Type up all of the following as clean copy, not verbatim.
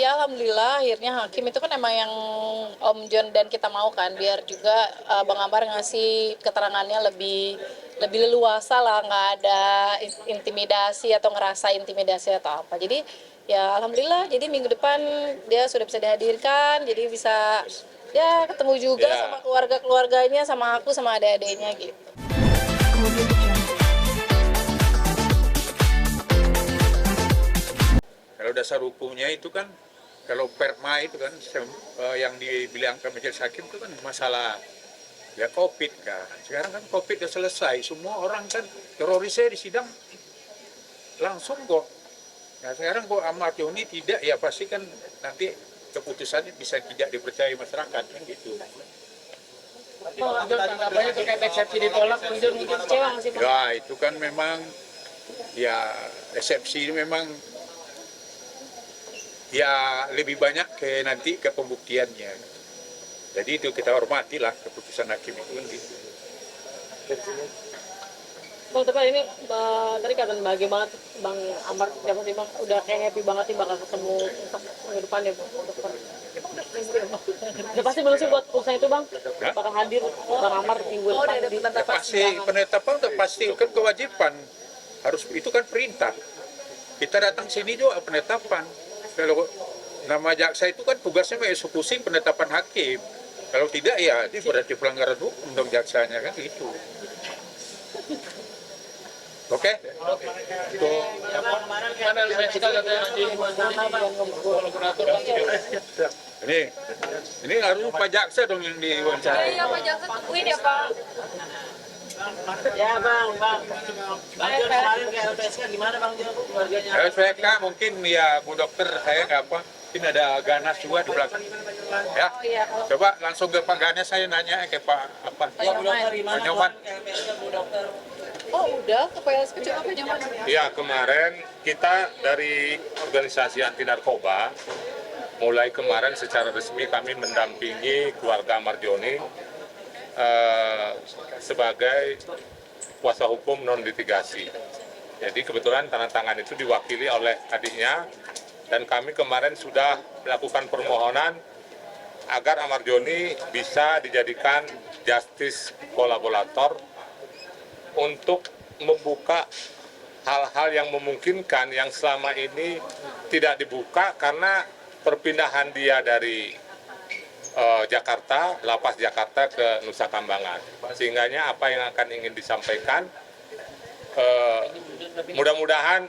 Ya alhamdulillah akhirnya hakim itu kan emang yang Om John dan kita mau kan, biar juga Bang Amar ngasih keterangannya lebih lebih leluasa lah, nggak ada intimidasi atau ngerasa intimidasi atau apa. Jadi ya alhamdulillah, jadi minggu depan dia sudah bisa dihadirkan, jadi bisa ya ketemu juga sama keluarga-keluarganya, sama aku, sama adik-adiknya gitu. Kalau dasar hukumnya itu kan, kalau perma itu kan yang dibilang ke majelis hakim itu kan masalah ya COVID kan. Sekarang kan COVID udah selesai, semua orang kan terorisnya di sidang langsung kok. Nah sekarang kok Ahmad Yani tidak, ya pasti kan nanti keputusannya bisa tidak dipercaya masyarakat kan gitu. Tanggapannya terkait eksepsi ditolak, mungkin kecewa nggak sih Pak? Ya itu kan memang ya eksepsi ini memang ya lebih banyak ke nanti ke pembuktiannya. Jadi itu kita hormatilah keputusan hakim itu kan gitu. Bang, tapi ini tadi kata bahagia banget Bang Amar, siapa sih Bang? Udah kayak happy banget nih bakal ketemu untuk minggu depan ya Bang. Udah pasti belum sih buat urusan itu Bang? Bakal hadir Bang Amar minggu depan di Ya pasti penetapan udah pasti kan kewajiban, harus itu kan perintah. Kita datang sini juga penetapan. Kalau nama jaksa itu kan tugasnya mengeksekusi penetapan hakim. Kalau tidak ya itu berarti pelanggaran hukum dong jaksanya kan gitu. Oke? mana LPSK katanya di kolaborator Ini harus Pak Jaksa dong yang diwawancara. Iya Pak Jaksa, tungguin ya Pak. Ya Bang. Bang John kemarin ke LPSK gimana Bang John keluarganya? LPSK mungkin ya Bu Dokter saya nggak apa. Ini ada Ganas juga di belakang. Ya, coba langsung ke Pak Ganas saya nanya ke Pak apa? Bu Dokter gimana Pak Nyoman. ke LPSK Bu Dokter? Oh udah, ke PSK coba apa zaman? Ya, kemarin kita dari organisasi anti narkoba, mulai kemarin secara resmi kami mendampingi keluarga Ahmad Yani sebagai kuasa hukum non-litigasi. Jadi kebetulan tanda tangan itu diwakili oleh adiknya, dan kami kemarin sudah melakukan permohonan agar Ahmad Yani bisa dijadikan justice kolaborator untuk membuka hal-hal yang memungkinkan yang selama ini tidak dibuka karena perpindahan dia dari Jakarta, lapas Jakarta ke Nusa Kambangan. Sehingganya apa yang akan ingin disampaikan, mudah-mudahan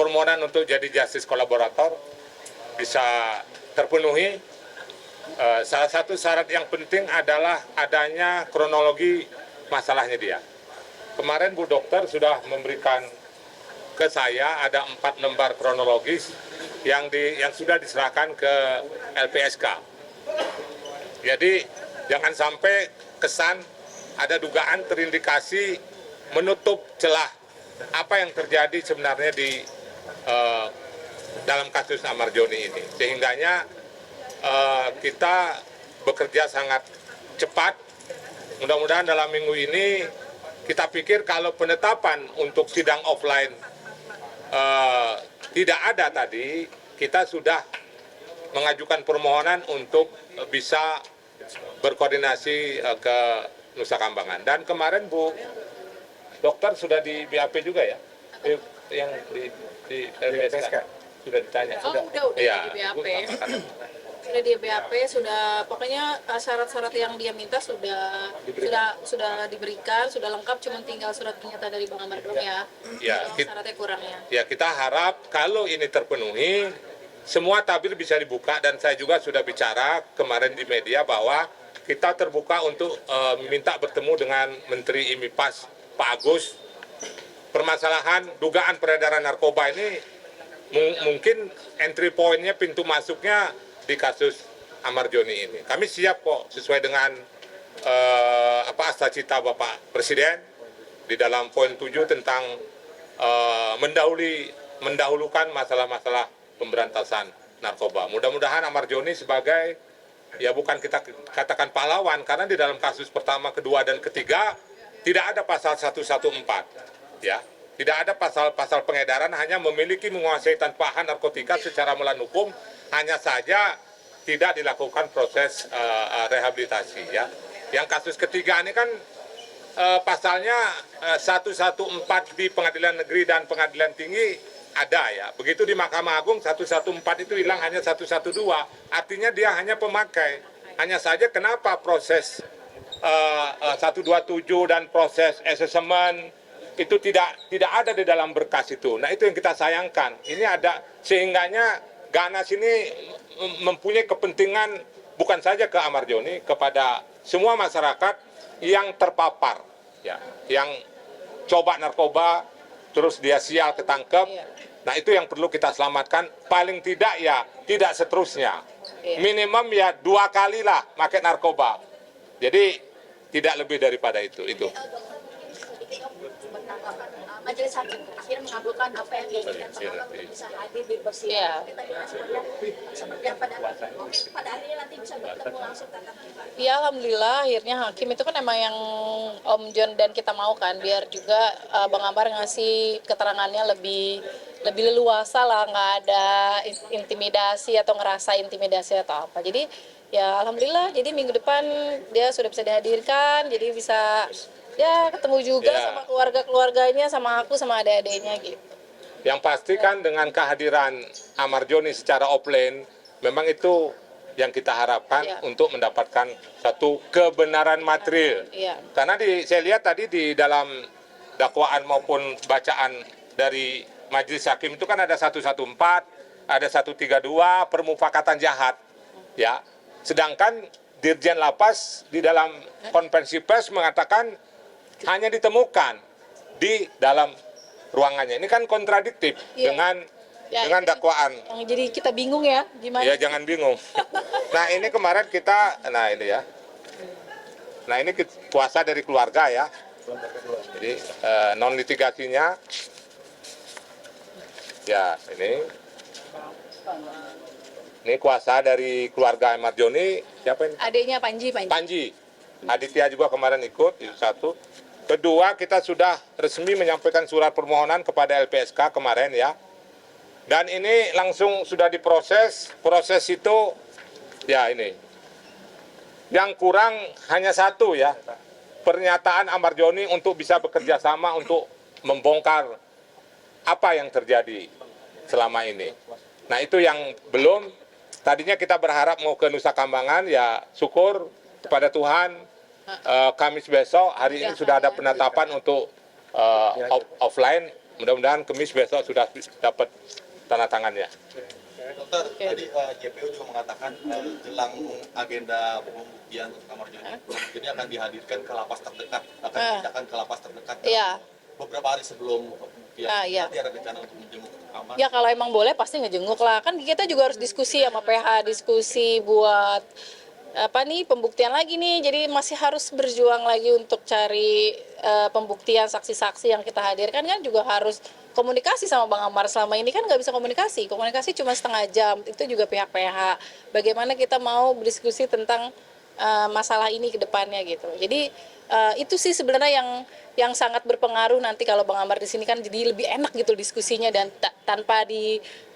permohonan untuk jadi justice kolaborator bisa terpenuhi. Salah satu syarat yang penting adalah adanya kronologi masalahnya dia. Kemarin Bu Dokter sudah memberikan ke saya ada 4 lembar kronologis yang sudah diserahkan ke LPSK. Jadi jangan sampai kesan ada dugaan terindikasi menutup celah apa yang terjadi sebenarnya di dalam kasus Ahmad Yani ini. Sehingganya kita bekerja sangat cepat. Mudah-mudahan dalam minggu ini kita pikir kalau penetapan untuk sidang offline tidak ada tadi, kita sudah mengajukan permohonan untuk bisa berkoordinasi ke Nusa Kambangan. Dan kemarin Bu Dokter sudah di BAP juga ya? Yang di LPSK sudah ditanya. Oh udah Ya, di BAP. Sudah di BAP, sudah pokoknya syarat-syarat yang dia minta sudah diberikan, sudah lengkap, cuma tinggal surat pernyataan dari Bang Amar dong ya. Ya, Syaratnya kurangnya. Ya, kita harap kalau ini terpenuhi, semua tabir bisa dibuka, dan saya juga sudah bicara kemarin di media bahwa kita terbuka untuk minta bertemu dengan Menteri IMIPAS Pak Agus. Permasalahan dugaan peredaran narkoba ini mungkin entry point-nya, pintu masuknya di kasus Ahmad Yani ini. Kami siap kok sesuai dengan cita Bapak Presiden di dalam poin 7 tentang mendahulukan masalah-masalah pemberantasan narkoba. Mudah-mudahan Ahmad Yani sebagai, ya bukan kita katakan pahlawan, karena di dalam kasus pertama, kedua, dan ketiga tidak ada pasal 114, ya. Tidak ada pasal-pasal pengedaran, hanya memiliki menguasai tanpa narkotika secara melawan hukum, hanya saja tidak dilakukan proses rehabilitasi ya. Yang kasus ketiga ini kan pasalnya 114 di Pengadilan Negeri dan Pengadilan Tinggi ada ya. Begitu di Mahkamah Agung 114 itu hilang hanya 112. Artinya dia hanya pemakai. Hanya saja kenapa proses 127 dan proses asesmen itu tidak ada di dalam berkas itu. Nah, itu yang kita sayangkan. Ini ada sehingganya Ganas ini mempunyai kepentingan bukan saja ke Ahmad Joni, kepada semua masyarakat yang terpapar, ya, yang coba narkoba, terus dia sial ketangkep. Nah, itu yang perlu kita selamatkan. Paling tidak ya tidak seterusnya. Minimum ya 2 kali lah pakai narkoba. Jadi tidak lebih daripada itu. Majelis hakim akhirnya mengabulkan apa yang diinginkan sama untuk bisa hadir di persidangan. Seperti apa pada akhirnya nanti bisa bertemu langsung tatap muka. Ya alhamdulillah akhirnya hakim itu kan emang yang Om John dan kita mau kan, biar juga Bang Amar ngasih keterangannya lebih leluasa lah, nggak ada intimidasi atau ngerasa intimidasi atau apa. Jadi ya alhamdulillah, jadi minggu depan dia sudah bisa dihadirkan, jadi bisa ya ketemu juga sama keluarga-keluarganya, sama aku, sama adik-adiknya gitu. Yang pasti kan dengan kehadiran Ahmad Joni secara offline, memang itu yang kita harapkan untuk mendapatkan satu kebenaran material. Karena saya lihat tadi di dalam dakwaan maupun bacaan dari majelis hakim itu kan ada 114, ada 132 permufakatan jahat. Ya. Sedangkan Dirjen Lapas di dalam konferensi pers mengatakan hanya ditemukan di dalam ruangannya. Ini kan kontradiktif dengan dakwaan. Jadi kita bingung ya, gimana? Ya jangan bingung. Nah ini kemarin kita, nah ini kuasa dari keluarga ya. Jadi non litigasinya, ya ini kuasa dari keluarga Ahmad Joni. Siapa ini? Adiknya Panji. Panji. Aditya juga kemarin ikut, itu satu. Kedua, kita sudah resmi menyampaikan surat permohonan kepada LPSK kemarin ya. Dan ini langsung sudah diproses. Proses itu, ya ini. Yang kurang hanya satu ya. Pernyataan Ahmad Joni untuk bisa bekerja sama untuk membongkar apa yang terjadi selama ini. Nah itu yang belum. Tadinya kita berharap mau ke Nusa Kambangan, ya syukur kepada Tuhan. Kamis besok, hari ini sudah ada penetapan untuk offline. Mudah-mudahan Kamis besok sudah dapat tanda tangannya. Dokter, tadi JPU juga mengatakan jelang agenda pembuktian untuk Ahmad Joni, ini akan dihadirkan ke lapas terdekat, akan dipindahkan ke lapas terdekat. Beberapa hari sebelum pembuktian, nanti ada rencana untuk menjenguk Ahmad. Ya kalau emang boleh pasti ngejenguk lah. Kan kita juga harus diskusi sama PH, diskusi buat pembuktian lagi nih. Jadi masih harus berjuang lagi untuk cari pembuktian saksi-saksi yang kita hadirkan, kan juga harus komunikasi sama Bang Amar. Selama ini kan nggak bisa komunikasi cuma setengah jam, itu juga pihak PH. Bagaimana kita mau berdiskusi tentang masalah ini ke depannya gitu. Jadi itu sih sebenarnya yang sangat berpengaruh nanti kalau Bang Amar di sini, kan jadi lebih enak gitu diskusinya, dan tanpa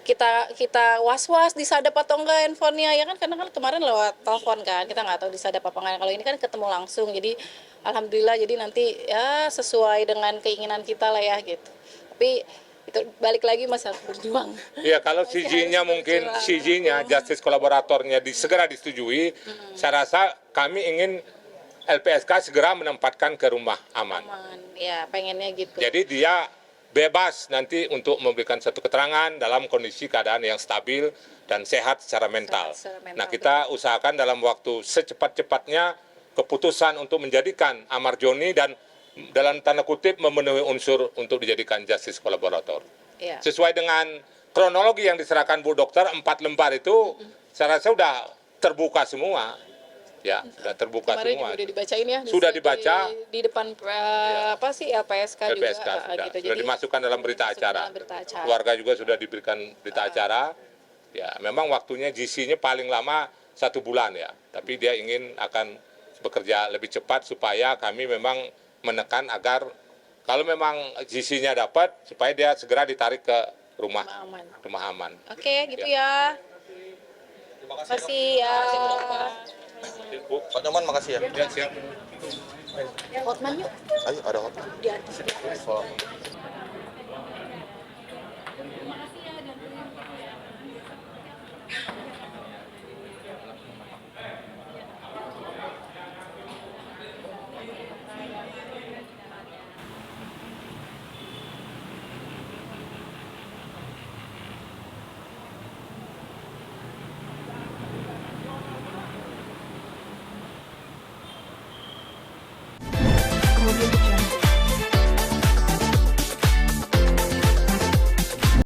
kita was-was disadap atau enggak handphonenya ya kan, karena kan kemarin lewat telepon kan, kita nggak tahu disadap apa enggak. Kalau ini kan ketemu langsung, jadi alhamdulillah, jadi nanti ya sesuai dengan keinginan kita lah ya gitu. Tapi itu balik lagi masalah berjuang. Ya kalau CJ-nya mungkin CJ-nya justice kolaboratornya segera disetujui, saya rasa kami ingin LPSK segera menempatkan ke rumah aman. Ya pengennya gitu. Jadi dia bebas nanti untuk memberikan satu keterangan dalam kondisi keadaan yang stabil dan sehat secara mental. Nah kita usahakan dalam waktu secepat-cepatnya keputusan untuk menjadikan Ahmad Joni dan dalam tanda kutip memenuhi unsur untuk dijadikan justice kolaborator. Sesuai dengan kronologi yang diserahkan Bu Dokter 4 lembar itu, saya rasa sudah terbuka semua. Ya, sudah terbuka kemarin semua. Sudah dibacain ya. Sudah dibaca di depan LPSK juga. Sudah. Gitu. Sudah dimasukkan dalam berita acara. Keluarga juga sudah diberikan berita acara. Ya, memang waktunya GC-nya paling lama 1 bulan ya. Tapi dia akan bekerja lebih cepat supaya kami memang menekan agar kalau memang GC-nya dapat, supaya dia segera ditarik ke rumah aman. Oke, gitu ya. Makasih ya. Pak Nyoman, makasih ya. Ya, siap. Hotman yuk. Ayo, ada Hotman. Di atas. Oh.